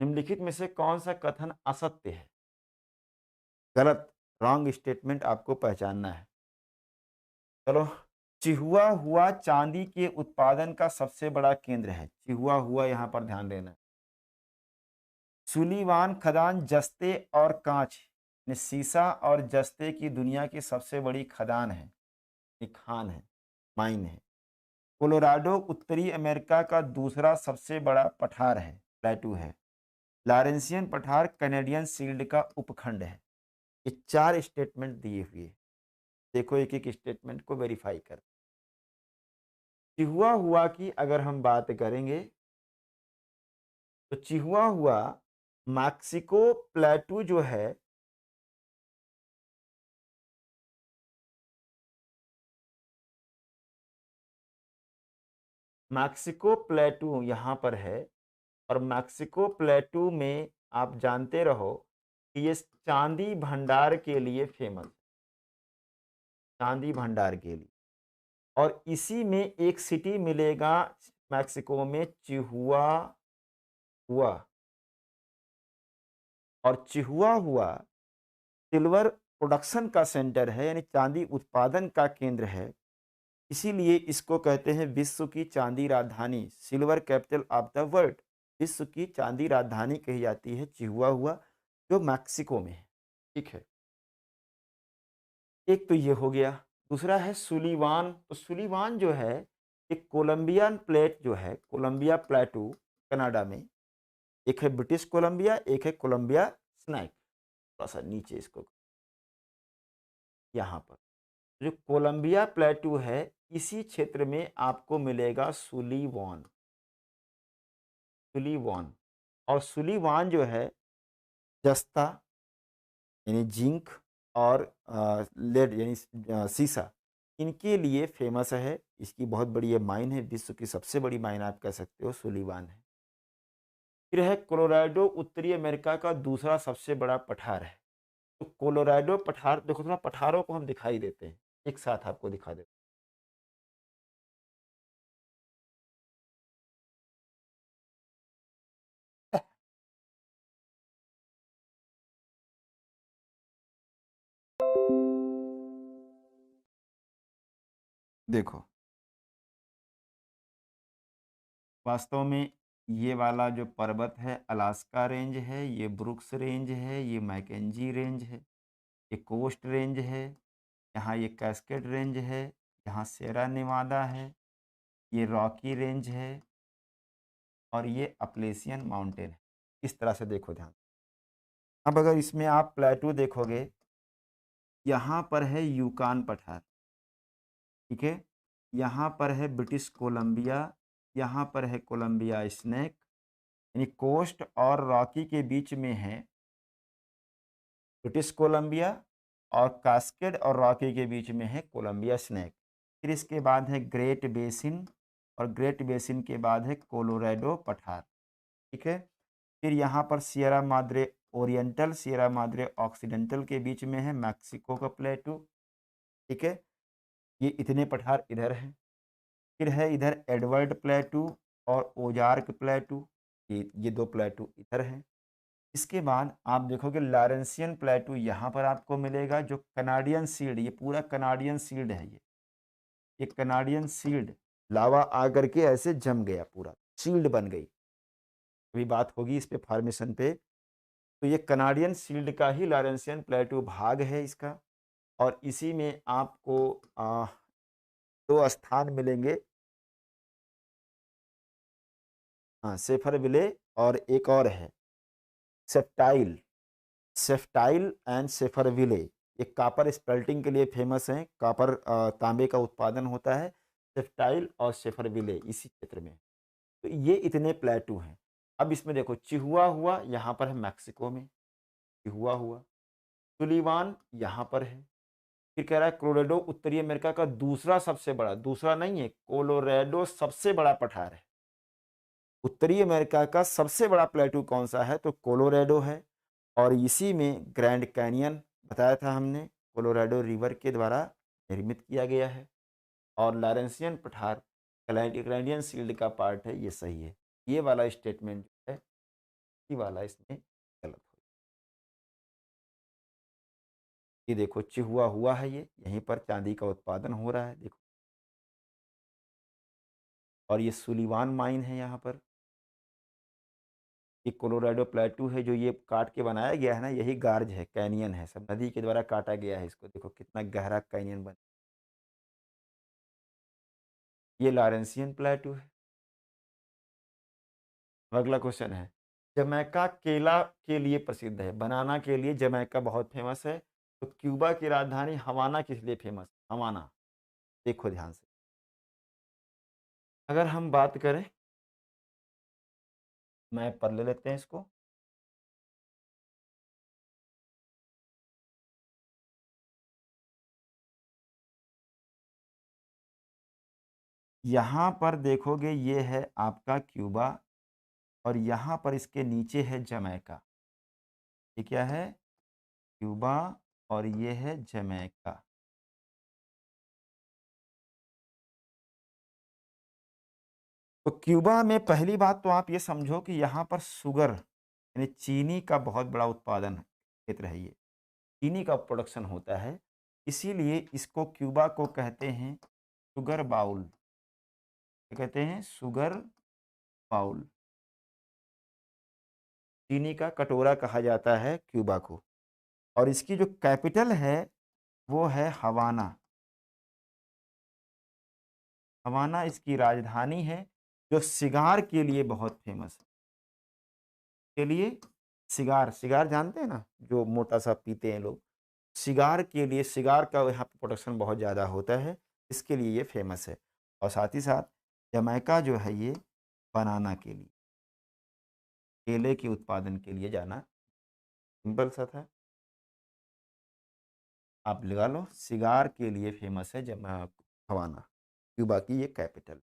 निम्नलिखित में से कौन सा कथन असत्य है? गलत, रॉन्ग स्टेटमेंट आपको पहचानना है। चलो, चिहुआ हुआ चांदी के उत्पादन का सबसे बड़ा केंद्र है। चिहुआ हुआ यहाँ पर ध्यान देना है। सुलीवान खदान जस्ते और कांच यानी सीसा और जस्ते की दुनिया की सबसे बड़ी खदान है, ये खान है, माइन है। कोलोराडो उत्तरी अमेरिका का दूसरा सबसे बड़ा पठार है, प्लेटू है। लॉरेंसियन पठार कैनेडियन शील्ड का उपखंड है। ये 4 स्टेटमेंट दिए हुए हैं। देखो एक-एक स्टेटमेंट को वेरीफाई कर। चिहुआ हुआ की अगर हम बात करेंगे तो चिहुआ हुआ मैक्सिको प्लेटू जो है मैक्सिको प्लेटू यहाँ पर है और मैक्सिको प्लेटू में आप जानते रहो कि ये चांदी भंडार के लिए फेमस, चांदी भंडार के लिए। और इसी में एक सिटी मिलेगा मैक्सिको में, चिहुआ हुआ। और चिहुआ हुआ सिल्वर प्रोडक्शन का सेंटर है, यानी चांदी उत्पादन का केंद्र है। इसीलिए इसको कहते हैं विश्व की चांदी राजधानी, silver capital of the world. विश्व की चांदी राजधानी कही जाती है चिहुआ हुआ, जो मैक्सिको में है। ठीक है, एक तो ये हो गया। दूसरा है सुलीवान। तो सुलीवान जो है एक कोलंबियन प्लेट जो है, कोलंबिया प्लेटू कनाडा में। एक है ब्रिटिश कोलंबिया, एक है कोलंबिया स्नैक। थोड़ा सा नीचे इसको यहाँ पर जो कोलंबिया प्लेटू है, इसी क्षेत्र में आपको मिलेगा सुलीवान। सुलीवान और सुलीवान जो है जस्ता यानी जिंक और लेड यानी सीसा, इनके लिए फेमस है। इसकी बहुत बड़ी ये माइन है, विश्व की सबसे बड़ी माइन आप कह सकते हो सुलीवान है। फिर है कोलोराडो उत्तरी अमेरिका का दूसरा सबसे बड़ा पठार है। तो कोलोराडो पठार देखो, थोड़ा पठारों को हम दिखाई देते हैं, एक साथ आपको दिखा देते हैं। देखो, वास्तव में ये वाला जो पर्वत है अलास्का रेंज है, ये ब्रुक्स रेंज है, ये मैकेंजी रेंज है, ये कोस्ट रेंज है, यहाँ ये कैस्केड रेंज है, यहाँ सेरा नेवादा है, ये रॉकी रेंज है और ये अपलेशियन माउंटेन है। इस तरह से देखो ध्यान। अब अगर इसमें आप प्लेटू देखोगे, यहाँ पर है यूकान पठार, ठीक है, यहाँ पर है ब्रिटिश कोलंबिया, यहाँ पर है कोलंबिया स्नैक, यानी कोस्ट और रॉकी के बीच में है ब्रिटिश कोलंबिया, और कास्केड और रॉकी के बीच में है कोलंबिया स्नैक। फिर इसके बाद है ग्रेट बेसिन, और ग्रेट बेसिन के बाद है कोलोराडो पठार। ठीक है, फिर यहाँ पर Sierra Madre oriental, Sierra Madre occidental के बीच में है मैक्सिको का प्लेटू। ठीक है, ये इतने पठार इधर हैं। फिर है इधर एडवर्ड प्लेटू और ओजार्क प्लेटू, ये दो प्लेटू इधर हैं। इसके बाद आप देखोगे लॉरेंसियन प्लेटू यहाँ पर आपको मिलेगा, जो कनाडियन सील्ड, ये पूरा कनाडियन सील्ड है। ये कनाडियन सील्ड लावा आकर के ऐसे जम गया, पूरा शील्ड बन गई। अभी बात होगी इस पे फॉर्मेशन पे। तो ये कनाडियन शील्ड का ही लॉरेंसियन प्लेटू भाग है इसका। और इसी में आपको दो स्थान मिलेंगे, हाँ सेफरविले, और एक और है सेप्टाइल, सेफ्टाइल एंड सेफरविले। ये कॉपर स्पेल्टिंग के लिए फेमस हैं, कॉपर तांबे का उत्पादन होता है। सेफ्टाइल और सेफरविले इसी क्षेत्र में। तो ये इतने प्लेटू हैं। अब इसमें देखो चिहुआ हुआ यहाँ पर है मैक्सिको में, चिहुआ हुआ। सुलीवान यहाँ पर है। फिर कह रहा है कोलोराडो उत्तरी अमेरिका का दूसरा सबसे बड़ा, दूसरा नहीं है, कोलोराडो सबसे बड़ा पठार है। उत्तरी अमेरिका का सबसे बड़ा प्लेटू कौन सा है, तो कोलोराडो है। और इसी में ग्रैंड कैनियन बताया था हमने, कोलोराडो रिवर के द्वारा निर्मित किया गया है। और लॉरेंसियन पठार कैनेडियन शील्ड का पार्ट है, ये सही है। ये वाला स्टेटमेंट है सी वाला इसमें गलत हो। ये देखो चिहुआ हुआ है ये, यहीं पर चांदी का उत्पादन हो रहा है देखो। और ये सुलिवान माइन है यहाँ पर। ये कोलोराडो प्लेटू है जो ये काट के बनाया गया है ना, यही गार्ज है, कैनियन है, सब नदी के द्वारा काटा गया है इसको। देखो कितना गहरा कैनियन बन। ये लॉरेंसियन प्लेटू है। अगला क्वेश्चन है, जमैका केला के लिए प्रसिद्ध है, बनाना के लिए जमैका बहुत फेमस है। तो क्यूबा की राजधानी हवाना किस लिए फेमस है? हवाना, देखो ध्यान से। अगर हम बात करें, मैप पर ले लेते हैं इसको। यहाँ पर देखोगे ये है आपका क्यूबा, और यहाँ पर इसके नीचे है जमैका। ये क्या है? क्यूबा, और ये है जमैका। तो क्यूबा में पहली बात तो आप ये समझो कि यहाँ पर शुगर यानी चीनी का बहुत बड़ा उत्पादन क्षेत्र है ये। चीनी का प्रोडक्शन होता है, इसीलिए इसको क्यूबा को कहते हैं शुगर बाउल। क्या कहते हैं? Sugar bowl. चीनी का कटोरा कहा जाता है क्यूबा को। और इसकी जो कैपिटल है वो है हवाना। हवाना इसकी राजधानी है, जो सिगार के लिए बहुत फेमस है। के लिए सिगार, सिगार जानते हैं ना, जो मोटा सा पीते हैं लोग। सिगार के लिए, सिगार का यहाँ पे प्रोडक्शन बहुत ज़्यादा होता है, इसके लिए ये फेमस है। और साथ ही साथ जमैका जो है ये बनाना के लिए, केले के उत्पादन के लिए जाना। सिंपल सा था, आप लगा लो। सिगार के लिए फेमस है हवाना, क्यूबा की ये कैपिटल।